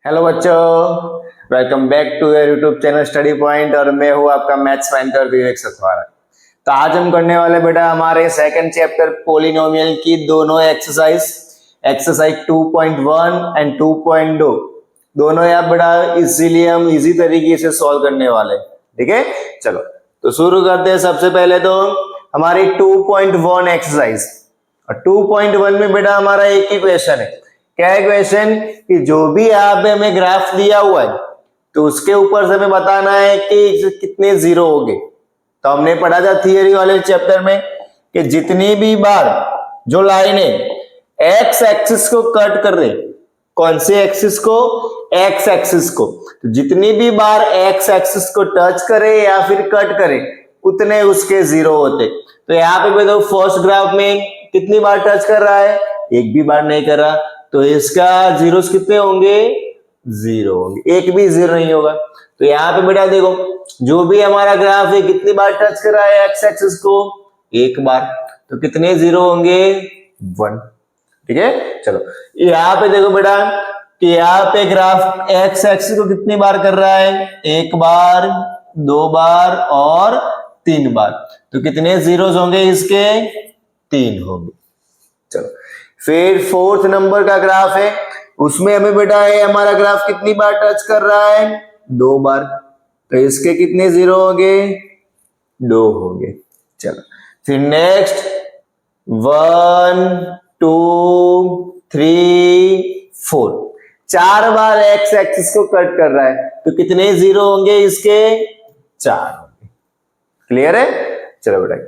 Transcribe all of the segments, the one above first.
Hello बच्चों, welcome back to your YouTube channel study point और मैं हूँ आपका मैथ्स मेंटर विवेक सथवारा। तो आज हम करने वाले बेटा हमारे सेकंड चैप्टर पोलिनोमियल की दोनों एक्सरसाइज 2.1 एंड 2.2 दोनों यार बेटा इसीलिए हम इजी तरीके से सॉल्व करने वाले। ठीक है, चलो तो शुरू करते हैं। सबसे पहले तो हमारी 2.1 एक्सरसाइज, और 2.1 में बेटा हमारा एक ही क्वेश्चन है। क्या है क्वेश्चन कि जो भी यहाँ पे हमें ग्राफ दिया हुआ है तो उसके ऊपर से हमें बताना है कि कितने जीरो होंगे। तो हमने पढ़ा था थियरी वाले चैप्टर में कि जितनी भी बार जो लाइनें एक्स एक्सिस को कट कर दे, कौन से एक्सिस को, एक्स एक्सिस को, तो जितनी भी बार एक्स एक्सिस को टच करे या फिर कट करे उतने उसके जीरो होते। तो यहाँ पे देखो फर्स्ट ग्राफ में कितनी बार टच कर रहा है, एक भी बार नहीं कर रहा, तो इसका जीरोस कितने होंगे, जीरो होंगे, एक भी जीरो नहीं होगा। तो यहाँ पे बेटा देखो जो भी हमारा ग्राफ है कितनी बार टच कर रहा है एक्स एक्सिस को, एक बार, तो कितने जीरो होंगे, 1। ठीक है, चलो यहाँ पे देखो बेटा कि यहाँ पे ग्राफ एक्स एक्सिस को कितनी बार कर रहा है, एक बार, दो बार और तीन बार, तो कितने जीरोस होंगे इसके, 3 होंगे। चलो फिर फोर्थ नंबर का ग्राफ है, उसमें हमें बेटा है हमारा ग्राफ कितनी बार टच कर रहा है, 2 बार, तो इसके कितने जीरो होंगे, 2 होंगे। चलो फिर नेक्स्ट 1 2 3 4 4 बार एक्स एक्सिस को कट कर रहा है, तो कितने जीरो होंगे इसके, 4 होंगे। क्लियर है, चलो बेटा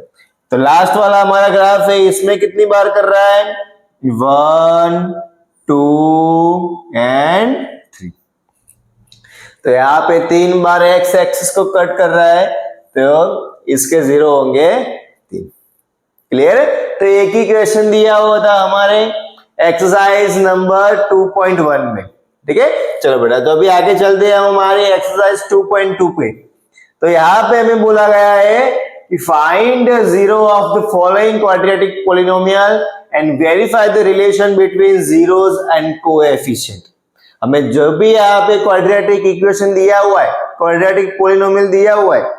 तो लास्ट वाला हमारा ग्राफ है, इसमें कितनी बार कर रहा है, 1 2 एंड 3, तो यहाँ पे 3 बार एक्स एक्सिस को कट कर रहा है, तो इसके जीरो होंगे 3। क्लियर है, तो एक ही क्वेश्चन दिया हुआ था हमारे एक्सरसाइज नंबर 2.1 में। ठीक है, चलो बेटा तो अभी आगे चलते हैं हम हमारे एक्सरसाइज 2.2 पे। तो यहाँ पे हमें बोला गया है कि find zero of the following quadratic polynomial and verify the relation between zeros and coefficient. हमें जो भी यहाँ पे क्वाड्रेटिक इक्वेशन दिया हुआ है, क्वाड्रेटिक पोलिनोमियल दिया हुआ है,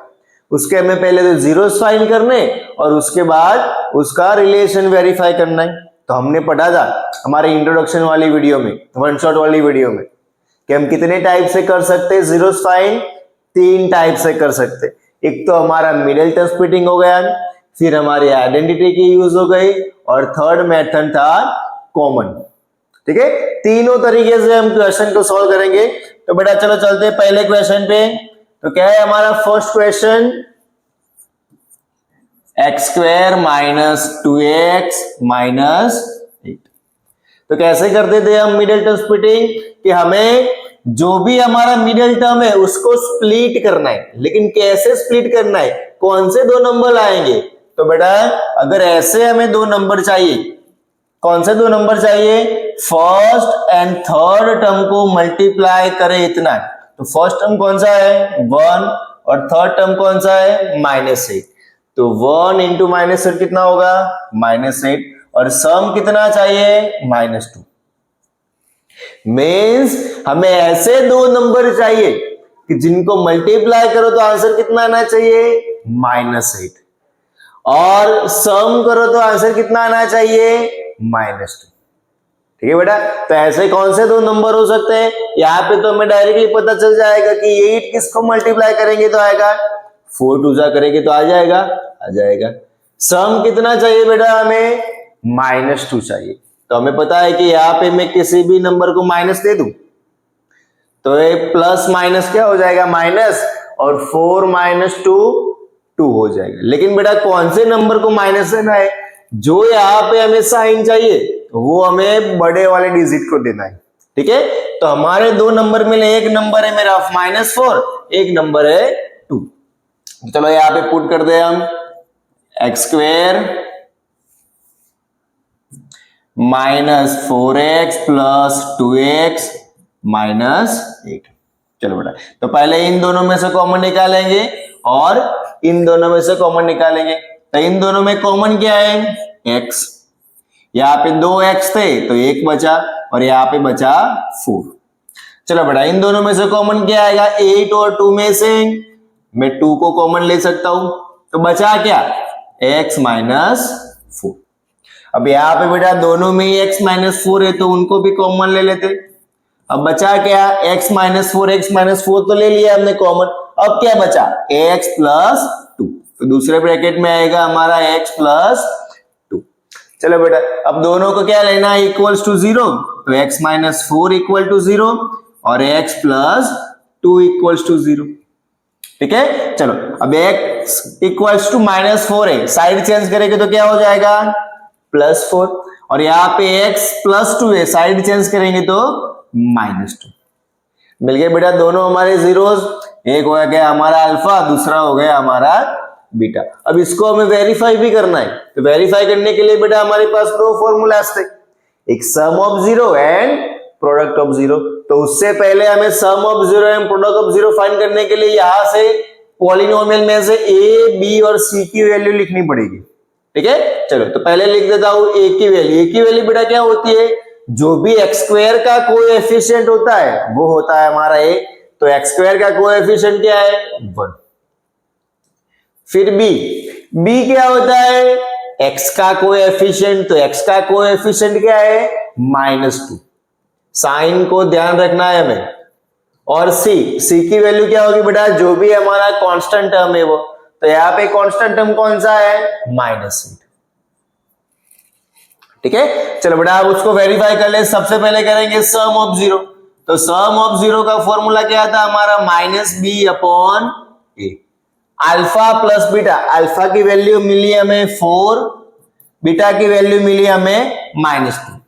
उसके हमें पहले तो जीरोस फाइंड करने और उसके बाद उसका रिलेशन वेरीफाई करना है। तो हमने पढ़ा था हमारे इंट्रोडक्शन वाली वीडियो में, वन शॉट वाली वीडियो में, कि हम कितने टाइप से कर सकते हैं जीरोस फाइंड, 3 टाइप से कर सकते। एक तो हमारा मिडिल टर्म स्प्लिटिंग हो गया, फिर हमारी आइडेंटिटी की यूज हो गई, और थर्ड मेथड था कॉमन। ठीक है, तीनों तरीके से हम क्वेश्चन को सॉल्व करेंगे। तो बेटा चलो चलते हैं पहले क्वेश्चन पे। तो क्या है हमारा first question, x square minus 2x minus 8। तो कैसे करते थे हम मिडिल टर्म स्प्लिटिंग, कि हमें जो भी हमारा मिडिल टर्म है उसको स्प्लिट करना है, लेकिन कैसे स्प्लिट करना है, कौन से 2 नंबर लाएंगे। तो बेटा अगर ऐसे हमें 2 नंबर चाहिए, कौन से 2 नंबर चाहिए, फर्स्ट एंड थर्ड टर्म को मल्टीप्लाई करें इतना, तो फर्स्ट टर्म कौन सा है, 1, और थर्ड टर्म कौन सा है, -8, तो 1 इंटू -8 कितना होगा, -8, और सम कितना चाहिए, -2। मीन्स हमें ऐसे 2 नंबर चाहिए कि जिनको मल्टीप्लाई करो तो आंसर कितना आना चाहिए, -8, और सम करो तो आंसर कितना आना चाहिए, -2। ठीक है बेटा, तो ऐसे कौन से 2 नंबर हो सकते हैं, यहाँ पे तो हमें डायरेक्टली पता चल जाएगा कि 8 किसको मल्टीप्लाई करेंगे तो आएगा, 4 2 जा करेंगे तो आ जाएगा। सम कितना चाहिए बेटा, हमें -2 चाहिए। तो हमें पता है कि यहाँ पे मैं किसी भी नंबर को माइनस दे दूं तो ये प्लस माइनस क्या हो जाएगा, माइनस, और 4 - 2 2 हो जाएगा। लेकिन बेटा कौन से नंबर को माइनस देना है, जो यहाँ पे हमें साइन चाहिए वो हमें बड़े वाले डिजिट को देना है। ठीक है, तो हमारे 2 नंबर मिले, एक नंबर है मेरा -4, एक नंबर है 2। चलो यहाँ पे पुट कर दे हम, x square -4x plus 2x minus 8। चलो बेटा तो पहले इन दोनों में से कॉमन निकालेंगे और इन दोनों में से कॉमन निकालेंगे। तो इन दोनों में कॉमन क्या है, x, यहाँ पे 2x थे तो 1 बचा, और यहाँ पे बचा 4। चलो बेटा इन दोनों में से कॉमन क्या आएगा, 8 और 2 में से मैं 2 को कॉमन ले सकता हूं, तो बचा क्या, x माइनस 4। अब यहाँ पे बेटा दोनों में ही x माइनस 4 है तो उनको भी कॉमन ले लेते। अब बचा क्या, x माइनस 4 तो ले लिया हमने कॉमन, अब क्या बचा, x प्लस 2, तो दूसरे ब्रैकेट में आएगा हमारा x प्लस 2। चलो बेटा अब दोनों को क्या लेना है, इक्वल्स टू 0, तो x माइनस 4 इक्वल टू 0 और x प्लस 2 इक्वल्स टू 0। ठीक है, चलो अब x इक्वल्स टू माइनस 4 है, साइड चेंज करेंगे तो क्या हो जाएगा, प्लस 4, और यहाँ पे x प्लस 2 है, साइड चेंज करेंगे तो माइनस 2। मिल गए बेटा दोनों हमारे जीरोस, एक हो गया हमारा अल्फा, दूसरा हो गया हमारा बीटा। अब इसको हमें वेरीफाई भी करना है, तो वेरीफाई करने के लिए बेटा हमारे पास दो फॉर्मूलास थे, एक sum of zero and product of zero. तो उससे पहले हमें sum of zero and product of zero find करने के लिए यहां से पॉलिनोमियल में से a, b और c की वैल्यू लिखनी पड़ेगी। ठीक है, चलो तो पहले लिख देता हूं a की वैल्यू। a की वैल्यू बेटा क्या होती है, जो भी x स्क्वायर का कोएफिशिएंट होता है वो होता है हमारा a, तो x स्क्वायर का कोएफिशिएंट क्या है, 1। फिर b क्या होता है, x का कोएफिशिएंट, तो x का कोएफिशिएंट क्या है, -2, साइन को ध्यान रखना है हमें। और c की वैल्यू क्या होगी बेटा, जो भी हमारा कांस्टेंट टर्म है वो, तो यहाँ पे कांस्टेंट टर्म कौन सा है, -8। ठीक है, चलो बेटा आप उसको वेरीफाई कर ले। सबसे पहले करेंगे सम ऑफ जीरो, तो सम ऑफ जीरो का फॉर्मूला क्या था हमारा, -b upon a, alpha plus beta. Alpha की वैल्यू मिली हमें 4, बीटा की वैल्यू मिली हमें -2,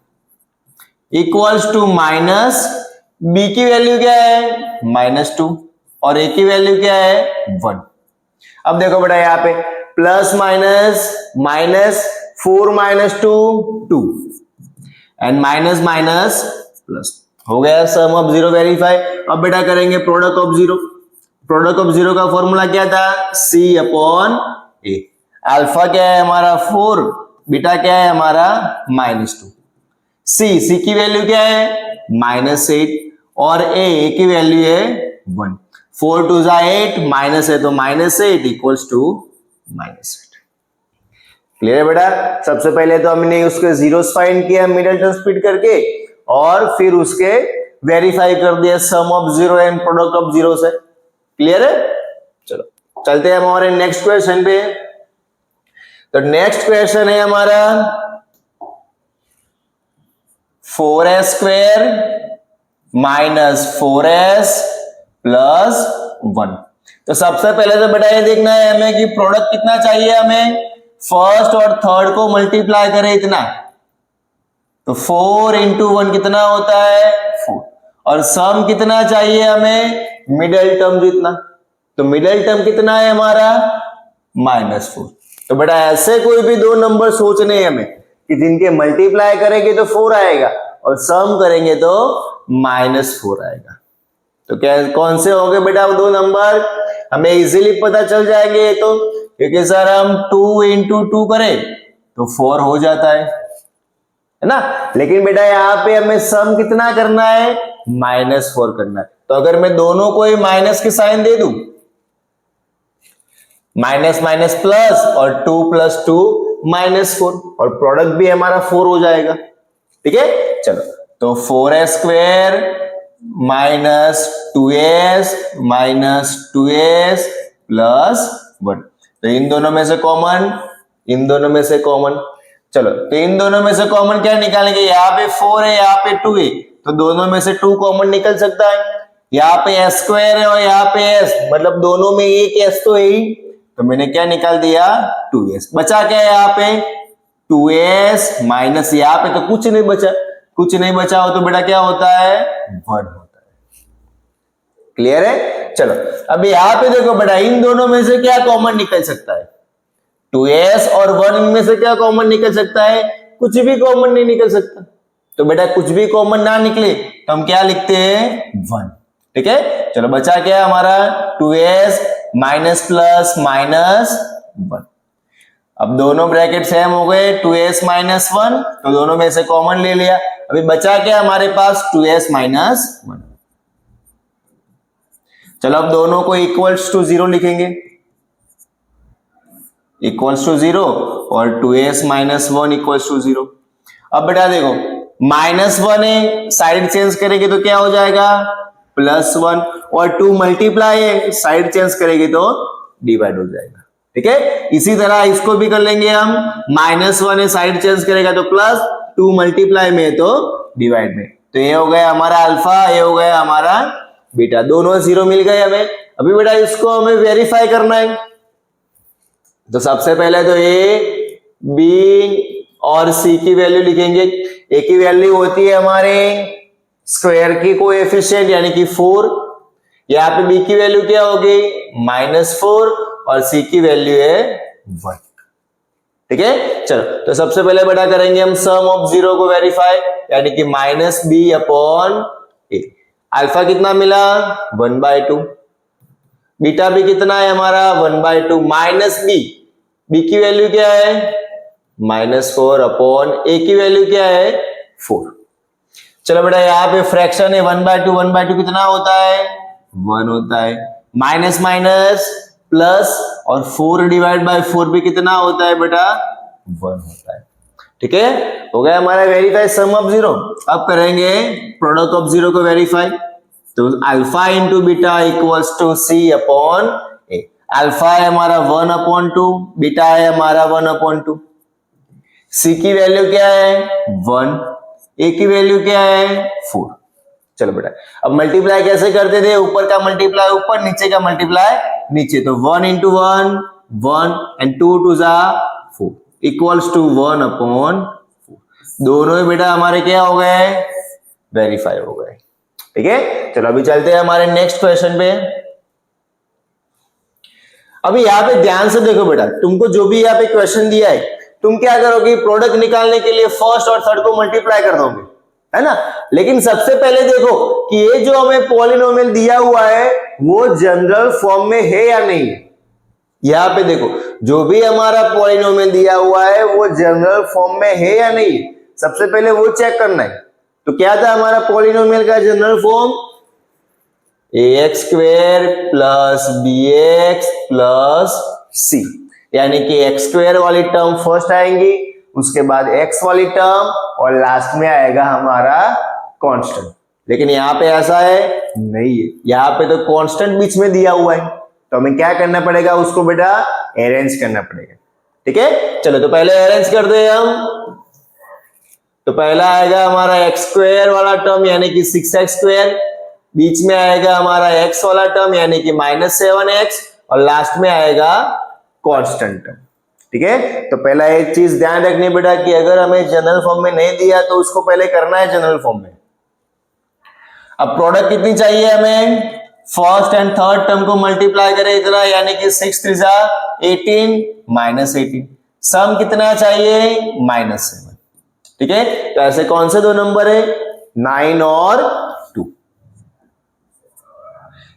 इक्वल्स टू माइनस b की वैल्यू क्या है, -2 और a की वैल्यू क्या है, 1। अब देखो बेटा यहाँ पे plus minus minus 4 - 2 2 and minus minus plus, हो गया सम ऑफ जीरो वेरीफाई। अब बेटा करेंगे product of zero. Product of zero का फॉर्मूला क्या था, c अपॉन a। अल्फा क्या है हमारा 4, बीटा क्या है हमारा -2, c की वैल्यू क्या है -8 और a की वैल्यू है 1। 4 2 8, माइनस है तो -8 इक्वल्स टू -8। क्लियर है बेटा। सबसे पहले तो हमने उसके जीरोस फाइंड किया मिडिल टर्म स्प्लिट करके, और फिर उसके वेरीफाई कर दिया sum of zero and product of zero से। क्लियर है, चलो चलते हैं हमारे नेक्स्ट क्वेश्चन पे। तो नेक्स्ट क्वेश्चन है हमारा 4s square minus 4s plus 1। तो सबसे पहले तो बेटा ये देखना है हमें कि प्रोडक्ट कितना चाहिए, हमें फर्स्ट और थर्ड को मल्टीप्लाई करें इतना, तो 4 × 1 कितना होता है 4, और सम कितना चाहिए हमें, मिडिल टर्म जितना, तो मिडिल टर्म कितना है हमारा -4। तो बेटा ऐसे कोई भी दो नंबर सोचने हैं हमें कि जिनके मल्टीप्लाई करेंगे तो 4 आएगा और सम करेंगे तो -4 आएगा। तो क्या कौन से होंगे बेटा वो दो नंबर, हमें इजीली पता चल जाएंगे। तो क्योंकि सर हम 2 × 2 करें तो 4 हो जाता है ना, लेकिन बेटा यहाँ पे हमें सम कितना करना है, -4 करना है। तो अगर मैं दोनों को ही माइनस के साइन दे दूं, माइनस माइनस प्लस और 2 + 2 -4, और प्रोडक्ट भी हमारा 4 हो जाएगा। ठीक है, चलो तो 4s square minus 2s plus 1, तो इन दोनों में से कॉमन, इन दोनों में से कॉमन, चलो तो इन दोनों में से कॉमन क्या निकालेंगे, यहाँ पे 4 है यहाँ पे 2 है, तो दोनों में से 2 कॉमन निकल सकता है। यहाँ पे s स्क्वायर है और यहाँ पे s, मतलब दोनों में एक s तो है ही, तो मैंने क्या निकाल दिया 2s। बचा क्या है यहाँ पे 2s माइनस, यहाँ पे तो कुछ नहीं बचा, कुछ नहीं बचा हो तो बेटा क्या होता है 1 होता है। क्लियर है, चलो अब यहाँ पे देखो बेटा इन दोनों में से क्या कॉमन निकल सकता है, 2s और 1, इनमें से क्या कॉमन निकल सकता है, कुछ भी कॉमन नहीं निकल सकता। तो बेटा कुछ भी कॉमन ना निकले तो हम क्या लिखते हैं 1। ठीक है, चलो बचा क्या हमारा 2s माइनस प्लस -1। अब दोनों ब्रैकेट सेम हो गए, 2s - 1, तो दोनों में से कॉमन ले लिया। अभी बचा क्या हमारे पास 2s - 1। चलो अब दोनों को इक्वल्स टू 0 लिखेंगे, इक्वल्स टू 0 और 2s माइनस 1 इक्वल्स टू 0। अब बेटा देखो -1 है, साइड चेंज करेंगे तो क्या हो जाएगा +1, और 2 मल्टीप्लाई है, साइड चेंज करेंगे तो डिवाइड हो जाएगा। ठीक है, इसी तरह इसको भी कर लेंगे हम, -1 है, साइड चेंज करेगा तो प्लस, 2 मल्टीप्लाई में तो डिवाइड में, तो ये हो गया हमारा अल्फा, ये हो गया हमारा बीटा, दोनों 0 मिल गए हमें। अभी बेटा इसको हमें वेरीफाई करना है, तो सबसे पहले तो ए, बी और सी की वैल्यू लिखेंगे। ए की वैल्यू होती है हमारे स्क्वायर की कोएफिशिएंट यानी कि 4, यहाँ पे बी की वैल्यू क्या होगी -4 और सी की वैल्यू है 1। ठीक है, चलो तो सबसे पहले बेटा करेंगे हम सम ऑफ 0 को वेरीफाई, यानी कि -b अपॉन ए। अल्फा कितना मिला 1/2, बीटा भी कितना है हमारा 1/2 माइनस बी की वैल्यू क्या है -4 अपॉन ए की वैल्यू क्या है 4। चलो बेटा यहाँ पे फ्रैक्शन है 1/2 कितना होता है 1 होता है, माइनस माइनस प्लस, और 4 डिवाइड बाय 4 भी कितना होता है बेटा 1 होता है। ठीक है, हो गया हमारा वेरीफाई सम ऑफ 0। अब करेंगे प्रोडक्ट ऑफ 0 को वेरीफाई, तो alpha into beta equals to c upon a. Alpha है हमारा 1/2, बीटा है हमारा 1/2। सी की वैल्यू क्या है 1, ए की वैल्यू क्या है 4। चलो बेटा अब मल्टीप्लाई कैसे करते थे, ऊपर का मल्टीप्लाई ऊपर, नीचे का मल्टीप्लाई नीचे, तो 1 into 1 1 and 2 2 जा 4 इक्वल्स टू 1/4। दोनों ही बेटा हमारे क्या हो गए वेरीफाई हो गए। ठीक है, चलो अभी चलते हैं हमारे नेक्स्ट क्वेश्चन पे। अभी यहाँ पे ध्यान से देखो बेटा, तुमको जो भी यहाँ पे क्वेश्चन दिया है, तुम क्या करोगे प्रोडक्ट निकालने के लिए फर्स्ट और थर्ड को मल्टीप्लाई कर दोगे, है ना। लेकिन सबसे पहले देखो कि ये जो हमें पॉलिनोमियल दिया हुआ है वो जनरल फॉर्म में है या नहीं। यहाँ पे देखो जो भी हमारा पॉलिनोमियल दिया हुआ है वो जनरल फॉर्म में है या नहीं, सबसे पहले वो चेक करना है। तो क्या था हमारा पॉलिनोमियल का general form, ax² plus bx plus c, यानी कि x² वाली टर्म फर्स्ट आएंगी, उसके बाद x वाली टर्म, और लास्ट में आएगा हमारा कांस्टेंट। लेकिन यहाँ पे ऐसा है नहीं है, यहाँ पे तो कांस्टेंट बीच में दिया हुआ है, तो हमें क्या करना पड़ेगा उसको बेटा अरेंज करना पड़ेगा। ठीक है, चलो तो पहले अरेंज कर दे हम। तो पहला आएगा हमारा x² वाला टर्म यानी कि 6x², बीच में आएगा हमारा x वाला टर्म यानी कि -7x, और लास्ट में आएगा कांस्टेंट टर्म। ठीक है, तो पहला एक चीज ध्यान रखनी बेटा कि अगर हमें जनरल फॉर्म में नहीं दिया तो उसको पहले करना है जनरल फॉर्म में। अब प्रोडक्ट कितनी चाहिए हमें, फर्स्ट एंड थर्ड टर्म को मल्टीप्लाई करें इतना, यानी कि 6 3 जा 18 -18, सम कितना चाहिए -7। ठीक है, तो ऐसे कौन से दो नंबर है 9 और 2।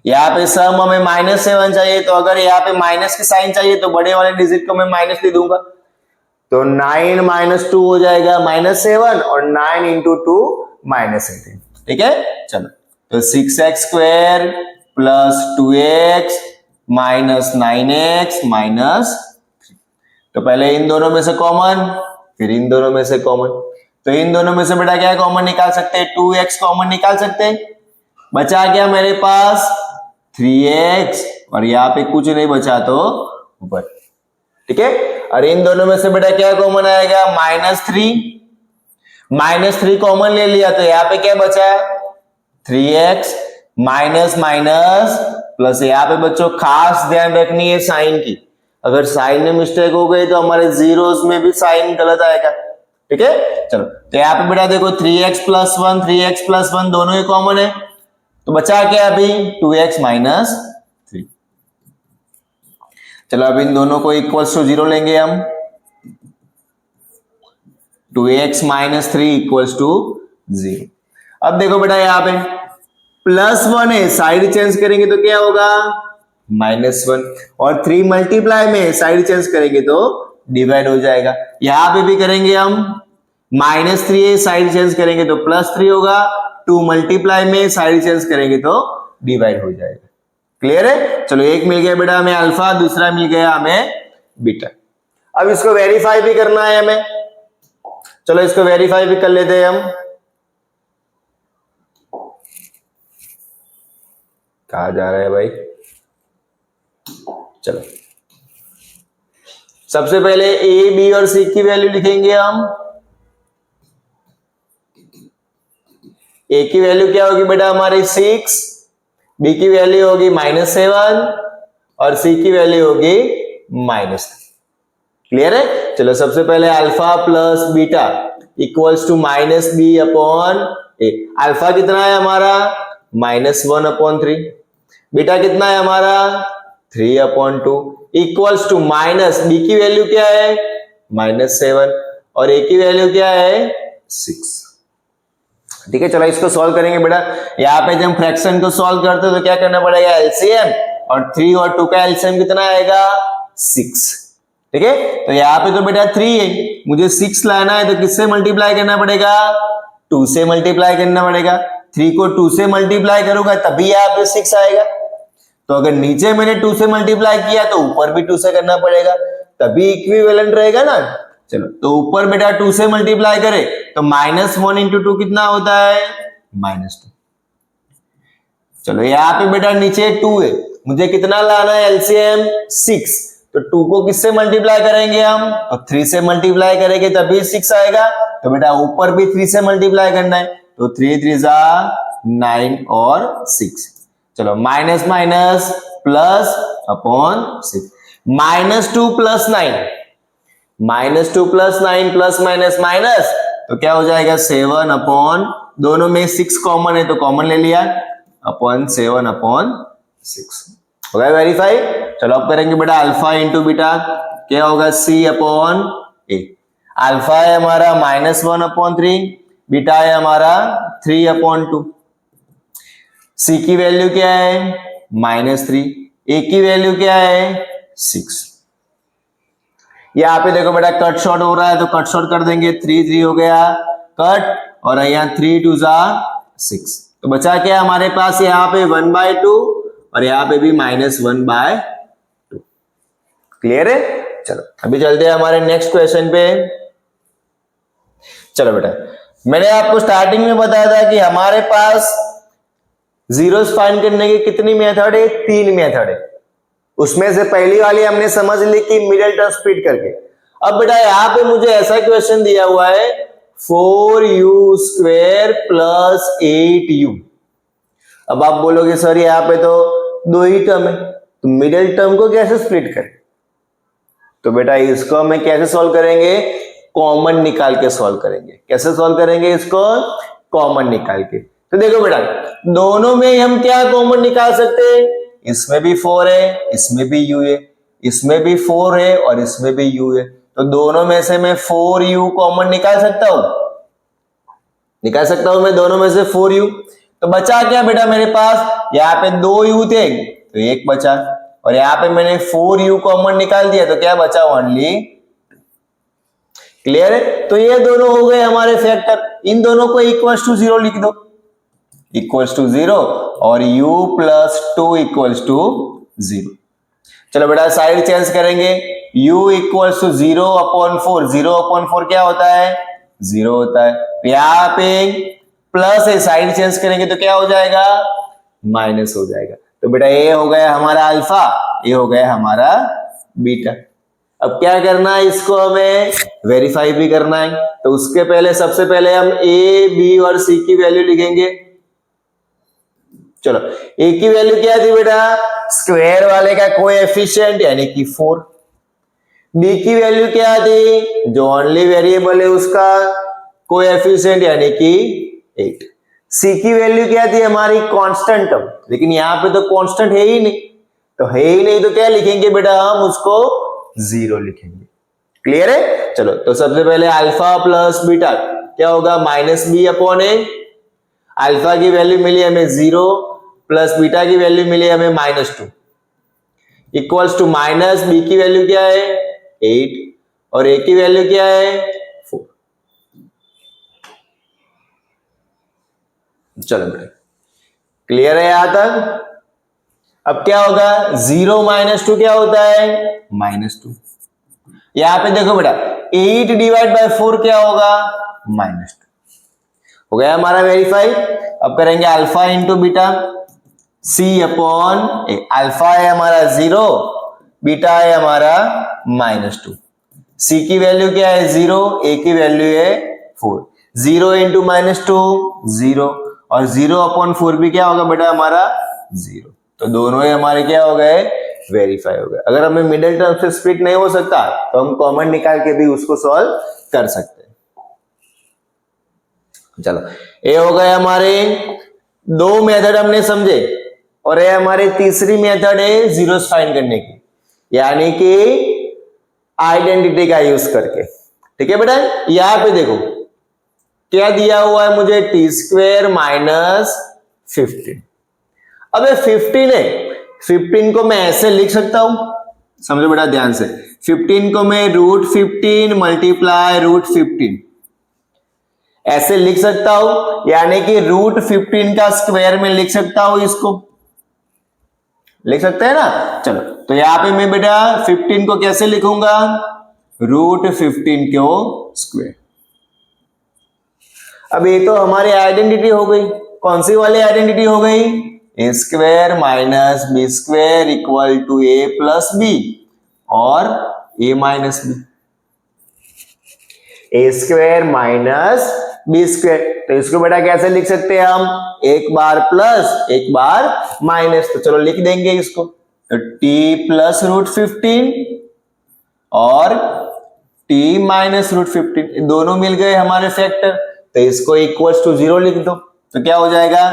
यहाँ पे सम हमें -7 चाहिए, तो अगर यहाँ पे माइनस की साइन चाहिए तो बड़े वाले डिजिट को मैं माइनस दे दूंगा, तो 9 - 2 हो जाएगा -7, और 9 into 2 -18। ठीक है, चलो तो 6x² plus 2x minus 9x minus 3। तो पहले इन दोनों में से कॉमन, फिर इन दोनों में से कॉमन, तो इन दोनों में से बेटा क्या कॉमन निकाल सकते हैं 2x कॉमन निकाल सकते हैं, बचा क्या मेरे पास 3x, और यहाँ पे कुछ नहीं बचा तो ऊपर। ठीक है, और इन दोनों में से बेटा क्या कॉमन आएगा -3 कॉमन ले लिया, तो यहाँ पे क्या बचा 3x माइनस माइनस प्लस। यहाँ पे बच्चों खास ध्यान रखनी है साइन की, अगर साइन में मिस्टेक हो गई तो हमारे जीरोस में भी साइन गलत आएगा। ठीक है, चलो तो यहाँ पे बेटा देखो 3x प्लस 1 दोनों ही कॉमन है, तो बचा क्या अभी 2x माइनस 3। चलो अब इन दोनों को इक्वल्स टू 0 लेंगे हम, 2x माइनस 3 इक्वल्स टू 0। अब देखो बेटा यहाँ पे +1 है, साइड चेंज करेंगे तो क्या होगा -1, और 3 मल्टीप्लाई में साइड चेंज करेंगे तो डिवाइड हो जाएगा। यहां पे भी करेंगे हम -3 है, साइड चेंज करेंगे तो +3 होगा, 2 मल्टीप्लाई में साइड चेंज करेंगे तो डिवाइड हो जाएगा। क्लियर है? चलो एक मिल गया बेटा हमें अल्फा, दूसरा मिल गया हमें बीटा। अब इसको वेरीफाई भी करना है हमें, चलो इसको वेरीफाई भी कर लेते हैं हम। कहा जा रहा है भाई? चलो सबसे पहले ए बी और सी की वैल्यू लिखेंगे हम। ए की वैल्यू क्या होगी बेटा हमारी 6, बी की वैल्यू होगी -7 और सी की वैल्यू होगी -3। क्लियर है? चलो सबसे पहले alpha plus beta equals to -b upon a. Alpha कितना है हमारा? -1/3। बीटा कितना है हमारा? 3/2 इक्वल्स टू माइनस बी की वैल्यू क्या है? -7 और ए की वैल्यू क्या है? 6। ठीक है, चलो इसको सॉल्व करेंगे बेटा। यहाँ पे जब हम फ्रैक्शन को सॉल्व करते हैं तो क्या करना पड़ेगा? एलसीएम, और 3 और 2 का एलसीएम कितना आएगा? 6। ठीक है, तो यहाँ पे तो बेटा 3 है, मुझे 6 लाना है तो किससे मल्टीप्लाई करना पड़ेगा? 2 से मल्टीप्लाई करना पड़ेगा। 3 को 2 से मल्टीप्लाई करूंगा तभी यहाँ पे 6 आएगा। तो अगर नीचे मैंने 2 से मल्टीप्लाई किया तो ऊपर भी 2 से करना पड़ेगा, तभी इक्विवेलेंट रहेगा ना। चलो तो ऊपर बेटा 2 से मल्टीप्लाई करे तो -1 इंटू 2 कितना होता है? -2। चलो यहाँ पे बेटा नीचे 2 है, मुझे कितना लाना है? एलसीएम 6। तो 2 को किससे मल्टीप्लाई करेंगे हम? तो 3 से मल्टीप्लाई करेंगे तभी 6 आएगा। तो बेटा ऊपर भी 3 से मल्टीप्लाई करना है, तो 3 3 जा 9 और 6। चलो minus minus plus upon 6, -2 + 9, -2 + 9 plus minus minus तो क्या हो जाएगा? 7 अपॉन, दोनों में 6 कॉमन है तो कॉमन ले लिया, अपॉन 7/6। हो गया वेरीफाई? चलो अब करेंगे बेटा अल्फा इंटू बीटा, क्या होगा? C/A। अल्फा है हमारा -1/3, बीटा है हमारा 3/2। सी की वैल्यू क्या है? -3। ए की वैल्यू क्या है? 6। यहाँ पे देखो बेटा कट शॉर्ट हो रहा है तो कट शॉर्ट कर देंगे, 3 3 हो गया कट, और यहाँ 3 2 जा 6। तो बचा क्या हमारे पास? यहाँ पे 1/2 और यहाँ पे भी -1/2। क्लियर है? चलो अभी चलते हैं हमारे नेक्स्ट क्वेश्चन पे। चलो बेटा, मैंने आपको स्टार्टिंग में बताया था कि हमारे पास जीरोस फाइंड करने की कितनी मेथड है? 3 मेथड है। उसमें से पहली वाली हमने समझ ली कि मिडिल टर्म स्प्लिट करके। अब बेटा यहाँ पे मुझे ऐसा क्वेश्चन दिया हुआ है 4u² + 8u। अब आप बोलोगे सर यहाँ पे तो 2 ही टर्म है, तो मिडिल टर्म को कैसे स्प्लिट करें? तो बेटा इसको हमें कैसे सॉल्व करेंगे? कॉमन निकाल के सॉल्व करेंगे। कैसे सॉल्व करेंगे इसको? कॉमन निकाल के। तो देखो बेटा दोनों में हम क्या कॉमन निकाल सकते हैं? इसमें भी 4 है, इसमें भी u है, इसमें भी 4 है और इसमें भी u है, तो दोनों में से मैं 4u कॉमन निकाल सकता हूं। निकाल सकता हूं मैं दोनों में से 4u। तो बचा क्या बेटा मेरे पास? यहाँ पे 2u थे तो 1 बचा, और यहाँ पे मैंने 4u कॉमन निकाल दिया तो क्या बचा? ओनली। क्लियर है? तो ये दोनों हो गए हमारे फैक्टर। इन दोनों को इक्वल्स टू 0 लिख दो, इक्वल्स टू 0, और u + 2 इक्वल्स टू 0। चलो बेटा साइड चेंज करेंगे, u इक्वल्स टू 0/4। 0/4 क्या होता है? 0 होता है। यहाँ पे प्लस है, साइड चेंज करेंगे तो क्या हो जाएगा? माइनस हो जाएगा। तो बेटा ये हो गया हमारा अल्फा, ये हो गया हमारा बीटा। अब क्या करना है? इसको हमें वेरीफाई भी करना है। तो उसके पहले सबसे पहले हम ए बी और सी की वैल्यू लिखेंगे। चलो ए की वैल्यू क्या थी बेटा? स्क्वायर वाले का कोएफिशिएंट यानी कि 4। बी की वैल्यू क्या थी? जो ओनली वेरिएबल है उसका कोएफिशिएंट यानी कि 8। सी की वैल्यू क्या थी? हमारी कांस्टेंट टर्म, लेकिन यहाँ पे तो कांस्टेंट है ही नहीं, तो है ही नहीं तो क्या लिखेंगे बेटा? हम उसको 0 लिखेंगे। क्लियर है? चलो तो सबसे पहले अल्फा प्लस बीटा क्या होगा? -b/a। अल्फा की वैल्यू मिली हमें 0 प्लस बीटा की वैल्यू मिली हमें -2 इक्वल्स टू माइनस बी की वैल्यू क्या है? 8 और ए की वैल्यू क्या है? 4। चलो बेटा क्लियर है यहां तक? अब क्या होगा, 0 माइनस 2 क्या होता है, -2। यहां पे देखो बेटा 8 डिवाइड बाय 4 क्या होगा, -2। हो गया हमारा वेरीफाई। अब करेंगे alpha into beta, C upon a. Alpha है हमारा 0, बीटा है हमारा -2। सी की वैल्यू क्या है 0, ए की वैल्यू है 4। 0 इंटू -2 0, और 0 अपॉन 4 भी क्या होगा बेटा हमारा 0। तो दोनों ही हमारे क्या हो गए, वेरीफाई हो गए। अगर हमें मिडिल टर्म से स्प्लिट नहीं हो सकता तो हम कॉमन निकाल के भी उसको सॉल्व कर सकते हैं। चलो ये हो गए हमारे दो मेथड हमने समझे, और ये हमारी तीसरी मेथड है जीरोस फाइंड करने की, यानी कि आइडेंटिटी का यूज करके। ठीक है बेटा, यहां पे देखो क्या दिया हुआ है मुझे, t² माइनस 15। अब 15 है, 15 को मैं ऐसे लिख सकता हूं, समझो बेटा ध्यान से। 15 को मैं √15 मल्टीप्लाई √15 ऐसे लिख सकता हूं, यानी कि √15 का स्क्वायर में लिख सकता हूं, इसको लिख सकते हैं ना। चलो तो यहां पे मैं बेटा 15 को कैसे लिखूंगा, √15 को स्क्वायर। अब ये तो हमारी आइडेंटिटी हो गई। कौन सी वाली आइडेंटिटी हो गई, a² minus b² equal to a plus b और a minus b. a² minus b², तो इसको बेटा कैसे लिख सकते हैं हम, एक बार प्लस एक बार माइनस। तो चलो लिख देंगे इसको, तो t प्लस √15 और t माइनस √15 दोनों मिल गए हमारे फैक्टर, तो इसको इक्वल्स टू 0 लिख दो। तो क्या हो जाएगा,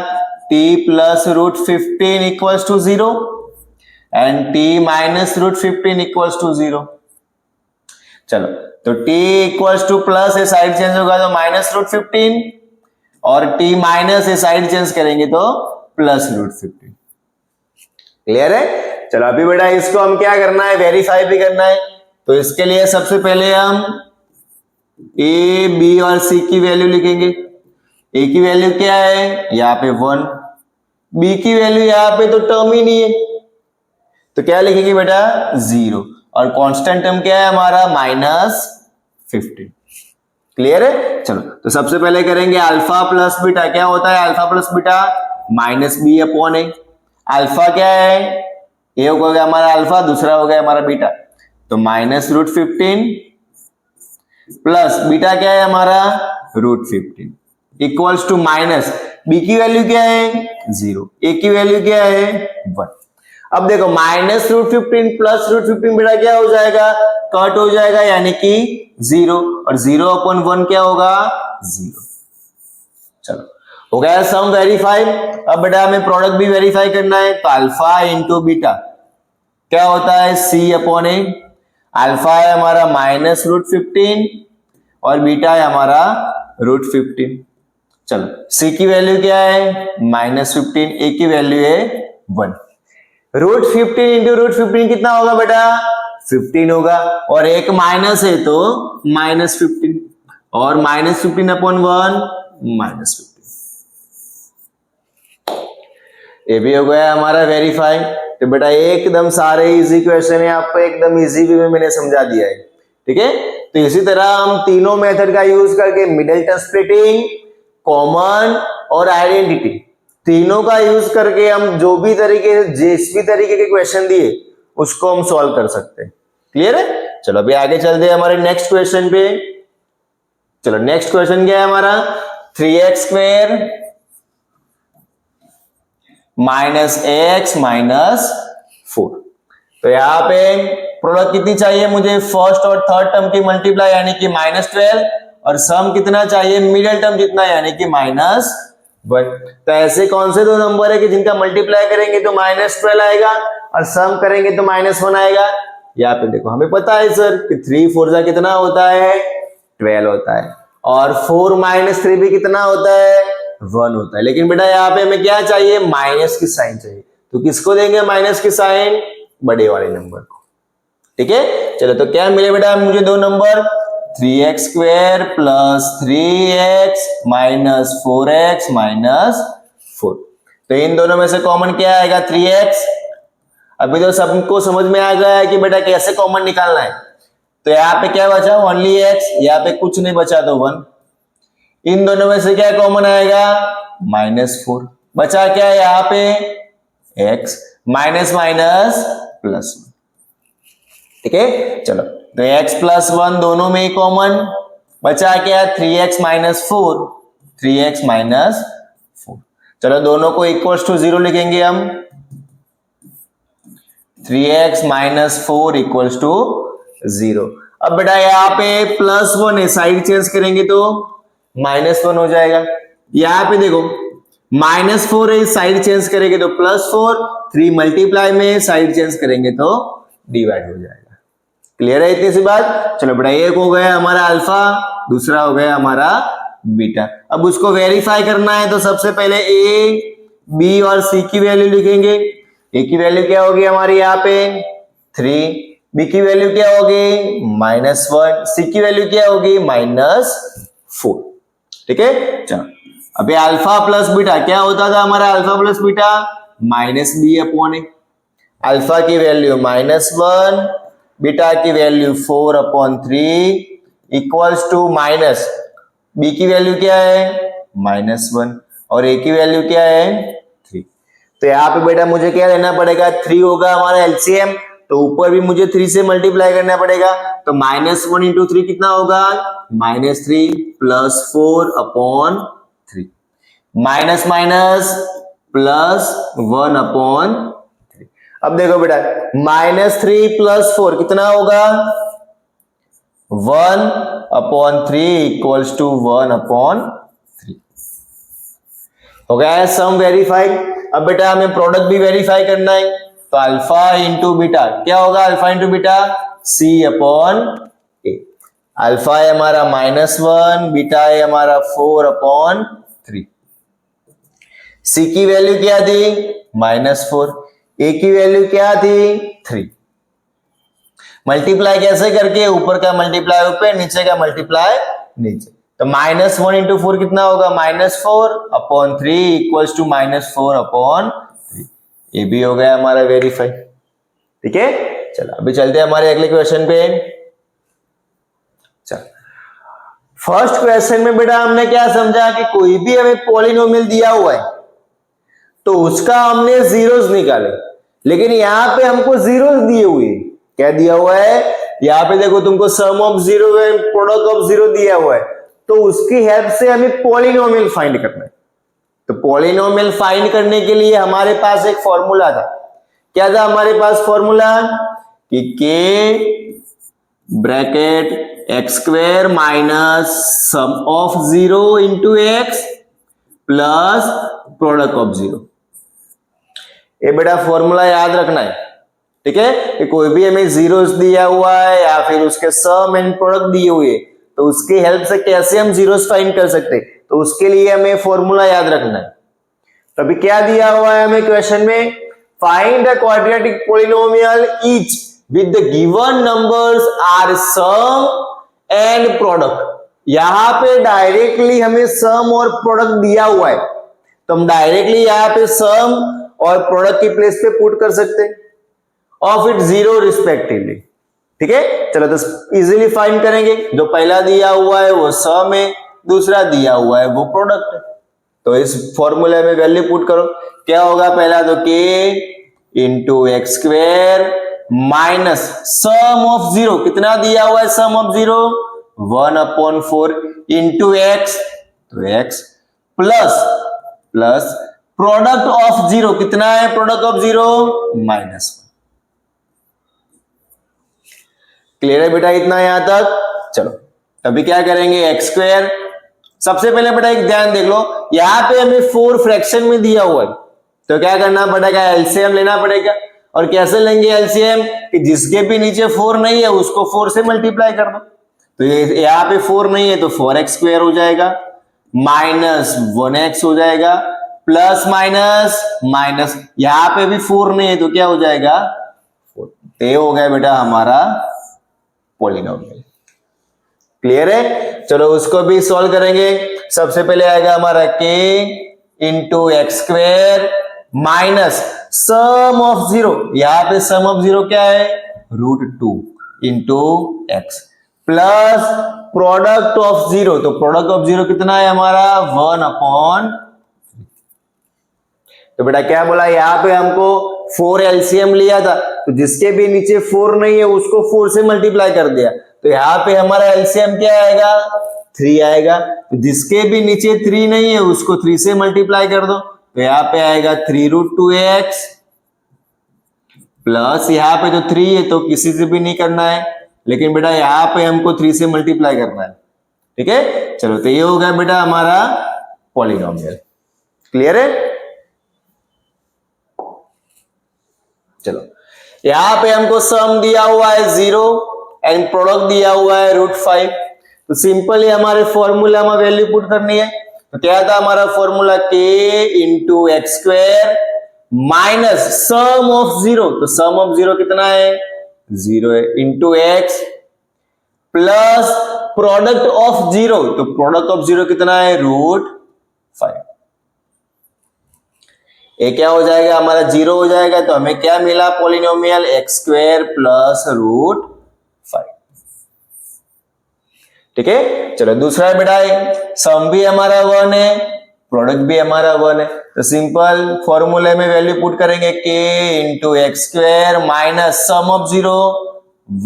t plus √15 equals to 0 and t minus √15 equals to 0। चलो तो t इक्वल्स टू प्लस है, साइड चेंज होगा तो माइनस √15, और t माइनस है, साइड चेंज करेंगे तो प्लस √15। क्लियर है। चलो अभी बेटा इसको हम क्या करना है, वेरीफाई भी करना है। तो इसके लिए सबसे पहले हम a, b और c की वैल्यू लिखेंगे। a की वैल्यू क्या है, यहाँ पे 1, b की वैल्यू यहाँ पे तो टर्म ही नहीं है, तो क्या लिखेंगे बेटा 0, और कांस्टेंट टर्म क्या है हमारा -15। क्लियर है। चलो तो सबसे पहले करेंगे अल्फा प्लस बीटा। क्या होता है alpha plus beta, -b upon a। Alpha क्या है, ये हो गया हमारा अल्फा, दूसरा हो गया हमारा बीटा, तो -√15 प्लस बीटा क्या है हमारा √15 इक्वल्स टू माइनस, b की वैल्यू क्या है 0, a की वैल्यू क्या है 1। अब देखो -√15 प्लस √15 बेटा क्या हो जाएगा, कट हो जाएगा, यानी कि 0, और 0 अपॉन 1 क्या होगा 0। चलो हो गया सम वेरीफाई। अब बेटा हमें प्रोडक्ट भी वेरीफाई करना है, तो अल्फा इंटू बीटा क्या होता है c अपॉन a। अल्फा है हमारा -√15 और बीटा है हमारा √15। चलो c की वैल्यू क्या है -15, a की वैल्यू है 1। √15 इंटू √15 कितना होगा बेटा 15 होगा, और एक माइनस है तो -15, और -15 अपॉन 1 -15। ये भी हो गया हमारा वेरीफाई। तो बेटा एकदम सारे इजी क्वेश्चन है, आपको एकदम इजी वे में मैंने समझा दिया है। ठीक है, तो इसी तरह हम तीनों मेथड का यूज करके मिडिल टर्म स्प्लिटिंग, कॉमन और आइडेंटिटी, तीनों का यूज करके हम जो भी तरीके, जिस भी तरीके के क्वेश्चन दिए उसको हम सॉल्व कर सकते हैं। क्लियर है। चलो अभी आगे चलते हैं हमारे नेक्स्ट क्वेश्चन पे। चलो नेक्स्ट क्वेश्चन क्या है हमारा, 3x² माइनस x माइनस 4। तो यहाँ पे प्रोडक्ट कितनी चाहिए मुझे, फर्स्ट और थर्ड टर्म की मल्टीप्लाई यानी कि -12, और सम कितना चाहिए मिडिल टर्म जितना यानी कि -1। तो ऐसे कौन से दो नंबर है कि जिनका मल्टीप्लाई करेंगे तो -12 आएगा और सम करेंगे तो -1 आएगा। यहाँ पे देखो हमें पता है सर कि 3 4 जा कितना होता है 12 होता है, और 4 - 3 भी कितना होता है 1 होता है। लेकिन बेटा यहाँ पे हमें क्या चाहिए, माइनस की साइन चाहिए, तो किसको देंगे माइनस की साइन, बड़े वाले नंबर को। ठीक है, चलो तो क्या मिले बेटा मुझे दो number, 3x² plus 3x minus 4x minus 4। तो इन दोनों में से कॉमन क्या आएगा 3x, अभी तो सबको समझ में आ गया है कि बेटा कैसे कॉमन निकालना है। तो यहाँ पे क्या बचा, ओनली एक्स, यहाँ पे कुछ नहीं बचा तो 1। इन दोनों में से क्या कॉमन आएगा, -4। बचा क्या है यहाँ पे, एक्स, माइनस माइनस प्लस 1। ठीक है, चलो तो x प्लस 1 दोनों में ही कॉमन बचा क्या, 3x माइनस 4, 3x माइनस 4। चलो दोनों को इक्वल्स टू 0 लिखेंगे हम, 3x माइनस 4 इक्वल्स टू 0। अब बेटा यहाँ पे +1 है, साइड चेंज करेंगे तो -1 हो जाएगा। यहाँ पे देखो -4 है, साइड चेंज करेंगे तो +4, 3 मल्टीप्लाई में साइड चेंज करेंगे तो डिवाइड हो जाएगा। क्लियर है इतनी सी बात। चलो बेटा एक हो गया हमारा अल्फा, दूसरा हो गया हमारा बीटा। अब उसको वेरीफाई करना है तो सबसे पहले ए, बी और सी की वैल्यू लिखेंगे। ए की वैल्यू क्या होगी हमारी यहाँ पे 3, बी की वैल्यू क्या होगी -1, सी की वैल्यू क्या होगी -4। ठीक है, चलो अभी अल्फा प्लस बीटा क्या होता था हमारा, alpha plus beta -b/a। Alpha की वैल्यू -1, बीटा की value 4/3 equals to minus, B की वैल्यू क्या है -1 और ए की वैल्यू क्या है 3। तो यहाँ पे बेटा मुझे क्या लेना पड़ेगा, 3 होगा हमारा एलसीएम, तो ऊपर भी मुझे 3 से मल्टीप्लाई करना पड़ेगा। तो -1 इंटू 3 कितना होगा, -3 प्लस 4/3, माइनस माइनस प्लस 1/3। अब देखो बेटा -3 प्लस 4 कितना होगा 1/3 इक्वल्स टू 1/3। हो गया है सम वेरीफाई। अब बेटा हमें प्रोडक्ट भी वेरीफाई करना है, तो अल्फा इंटू बीटा क्या होगा, alpha into beta c/a। Alpha है हमारा -1, बीटा है हमारा 4/3। c की वैल्यू क्या थी -4, a की वैल्यू क्या थी 3। मल्टीप्लाई कैसे करके, ऊपर का मल्टीप्लाई ऊपर, नीचे का मल्टीप्लाई नीचे। तो -1 इंटू 4 कितना होगा -4/3 इक्वल्स टू -4/3। ये भी हो गया हमारा वेरीफाई। ठीक है, चलो अभी चलते हैं हमारे अगले क्वेश्चन पे। चलो फर्स्ट क्वेश्चन में बेटा हमने क्या समझा कि कोई भी हमें पॉलिनोमियल दिया हुआ है तो उसका हमने जीरोस निकाले, लेकिन यहाँ पे हमको जीरोस दिए हुए, क्या दिया हुआ है यहाँ पे देखो तुमको sum of zero and product of zero दिया हुआ है, तो उसकी हेल्प से हमें पॉलिनोमियल फाइंड करना है। तो पॉलिनोमियल फाइंड करने के लिए हमारे पास एक फॉर्मूला था। क्या था हमारे पास फॉर्मूला, कि के bracket x square minus sum of zero into x plus product of zero. ये बेटा फॉर्मूला याद रखना है। ठीक है, कि कोई भी हमें जीरोस दिया हुआ है या फिर उसके सम एंड प्रोडक्ट दिए हुए, तो उसकी हेल्प से कैसे हम जीरोस फाइंड कर सकते, तो उसके लिए हमें फॉर्मूला याद रखना है। तो अभी क्या दिया हुआ है हमें क्वेश्चन में, find the quadratic polynomial each with the given numbers are sum and product. यहां पे डायरेक्टली हमें सम और प्रोडक्ट दिया हुआ है, तो हम डायरेक्टली यहाँ पे सम और प्रोडक्ट की प्लेस पे पुट कर सकते हैं ऑफ इट जीरो रिस्पेक्टिवली। ठीक है, चलो तो इजीली फाइंड करेंगे। जो पहला दिया हुआ है वो सम है, दूसरा दिया हुआ है वो प्रोडक्ट है। तो इस फॉर्मूले में वैल्यू पुट करो, क्या होगा पहला तो के into x square minus sum of zero, कितना दिया हुआ है सम ऑफ जीरो 1/4 इंटू एक्स, तो x plus plus product of zero, कितना है प्रोडक्ट ऑफ जीरो -1। क्लियर है बेटा इतना यहां तक। चलो अभी क्या करेंगे, एक्स स्क्वायर, सबसे पहले बेटा एक ध्यान देख लो, यहां पे हमें 4 फ्रैक्शन में दिया हुआ है, तो क्या करना पड़ेगा, एलसीएम लेना पड़ेगा। और कैसे लेंगे एलसीएम, कि जिसके भी नीचे 4 नहीं है उसको 4 से मल्टीप्लाई कर दो। तो ये यहाँ पे 4 नहीं है तो 4x² हो जाएगा, माइनस 1x हो जाएगा, प्लस माइनस माइनस, यहां पे भी 4 नहीं है तो क्या हो जाएगा 4। ये हो गया बेटा हमारा पॉलिनोमियल। क्लियर है, चलो उसको भी सॉल्व करेंगे। सबसे पहले आएगा हमारा के into x square minus sum of zero, यहाँ पे सम ऑफ जीरो क्या है, √2 into x, plus product of zero, तो प्रोडक्ट ऑफ जीरो कितना है हमारा 1/, तो बेटा क्या बोला, यहाँ पे हमको 4 एलसीएम लिया था, तो जिसके भी नीचे 4 नहीं है उसको 4 से मल्टीप्लाई कर दिया, तो यहाँ पे हमारा एलसीएम क्या आएगा, 3 आएगा, तो जिसके भी नीचे 3 नहीं है उसको 3 से मल्टीप्लाई कर दो, तो यहाँ पे आएगा 3√2x, प्लस यहाँ पे तो 3 है तो किसी से भी नहीं करना है, लेकिन बेटा यहाँ पे हमको 3 से मल्टीप्लाई करना है, ठीक है। चलो तो ये हो गया बेटा हमारा पॉलिनोमियल, क्लियर है। चलो यहां पे हमको सम दिया हुआ है 0 एंड प्रोडक्ट दिया हुआ है √5, तो सिंपली हमारे फॉर्मूला में वैल्यू पुट करनी है, तो क्या था हमारा formula k into x square minus sum of 0, तो सम ऑफ 0 कितना है 0 है, into x plus product of 0, तो प्रोडक्ट ऑफ 0 कितना है √5, ये क्या हो जाएगा हमारा 0 हो जाएगा, तो हमें क्या मिला पॉलिनोमियल एक्स स्क्वायर प्लस √5, ठीक है। चलो दूसरा बेटा सम भी हमारा 1 है, प्रोडक्ट भी हमारा 1 है, तो सिंपल फॉर्मूले में वैल्यू पुट करेंगे k into x square minus sum of 0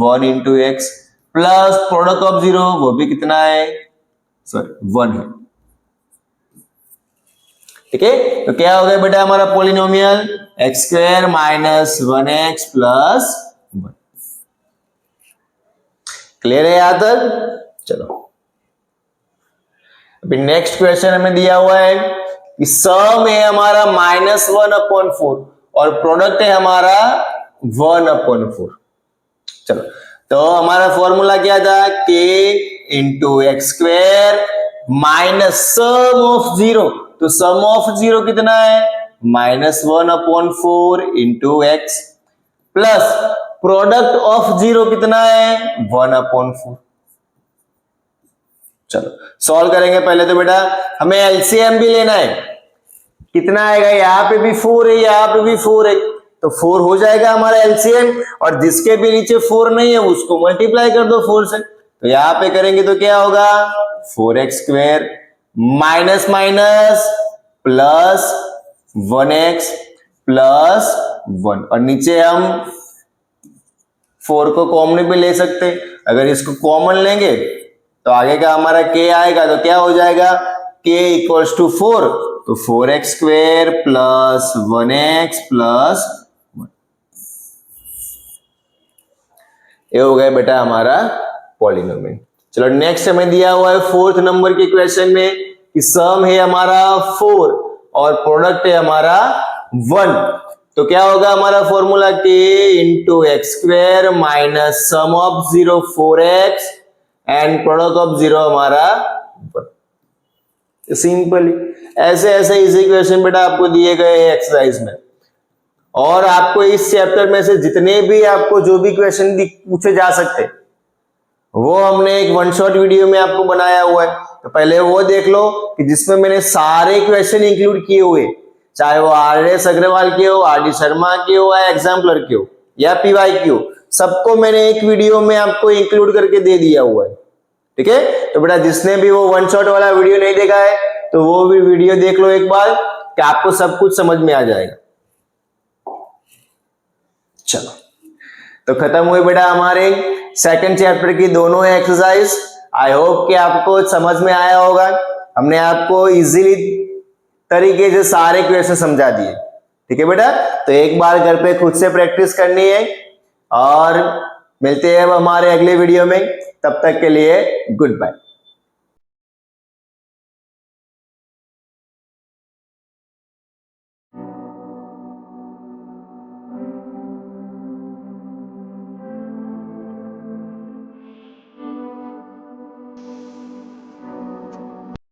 1 into x plus product of 0 वो भी कितना है, सॉरी 1 है, ठीक है। तो क्या हो गया बेटा हमारा polynomial x square minus 1x plus 1, clear है यहां तक। चलो अभी नेक्स्ट क्वेश्चन हमें दिया हुआ है कि सम है हमारा -1/4 और प्रोडक्ट है हमारा 1/4। चलो तो हमारा फॉर्मूला क्या था, k into x square minus sum of 0, तो सम ऑफ 0 कितना है -1/4 into x plus product of 0 कितना है 1/4। चलो सॉल्व करेंगे पहले तो बेटा हमें एलसीएम भी लेना है, कितना आएगा, यहाँ पे भी 4 है यहाँ पे भी 4 है, तो 4 हो जाएगा हमारा एलसीएम, और जिसके भी नीचे 4 नहीं है उसको मल्टीप्लाई कर दो 4 से, तो यहाँ पे करेंगे तो क्या होगा 4x square minus minus plus 1x plus 1, और नीचे हम 4 को कॉमन भी ले सकते, अगर इसको कॉमन लेंगे तो आगे का हमारा k आएगा, तो क्या हो जाएगा k इक्वल्स टू 4, तो 4x square plus 1x plus 1, ये हो गया बेटा हमारा पॉलिनोमियल। चलो नेक्स्ट हमें दिया हुआ है 4th नंबर के क्वेश्चन में कि सम है हमारा 4 और प्रोडक्ट है हमारा 1, तो क्या होगा हमारा formula k into x square minus sum of 0 4x and product of 0 हमारा 1। सिंपली ऐसे ऐसे इजी क्वेश्चन बेटा आपको दिए गए हैं एक्सरसाइज में, और आपको इस चैप्टर में से जितने भी आपको जो भी क्वेश्चन पूछे जा सकते वो हमने एक 1 शॉट वीडियो में आपको बनाया हुआ है, तो पहले वो देख लो कि जिसमें मैंने सारे क्वेश्चन इंक्लूड किए हुए, चाहे वो RS अग्रवाल के हो, RD शर्मा के हो, या एग्जाम्पलर के हो या PY के हो, सबको मैंने एक वीडियो में आपको इंक्लूड करके दे दिया हुआ है, ठीक है। तो बेटा जिसने भी वो 1 शॉट वाला वीडियो नहीं देखा है तो वो भी वीडियो देख लो एक बार, कि आपको सब कुछ समझ में आ जाएगा। चलो तो खत्म हुए बेटा हमारे सेकंड चैप्टर की दोनों एक्सरसाइज। आई होप कि आपको समझ में आया होगा, हमने आपको इजीली तरीके से सारे क्वेश्चन समझा दिए, ठीक है बेटा। तो एक बार घर पे खुद से प्रैक्टिस करनी है, और मिलते हैं अब हमारे अगले वीडियो में, तब तक के लिए गुड बाय।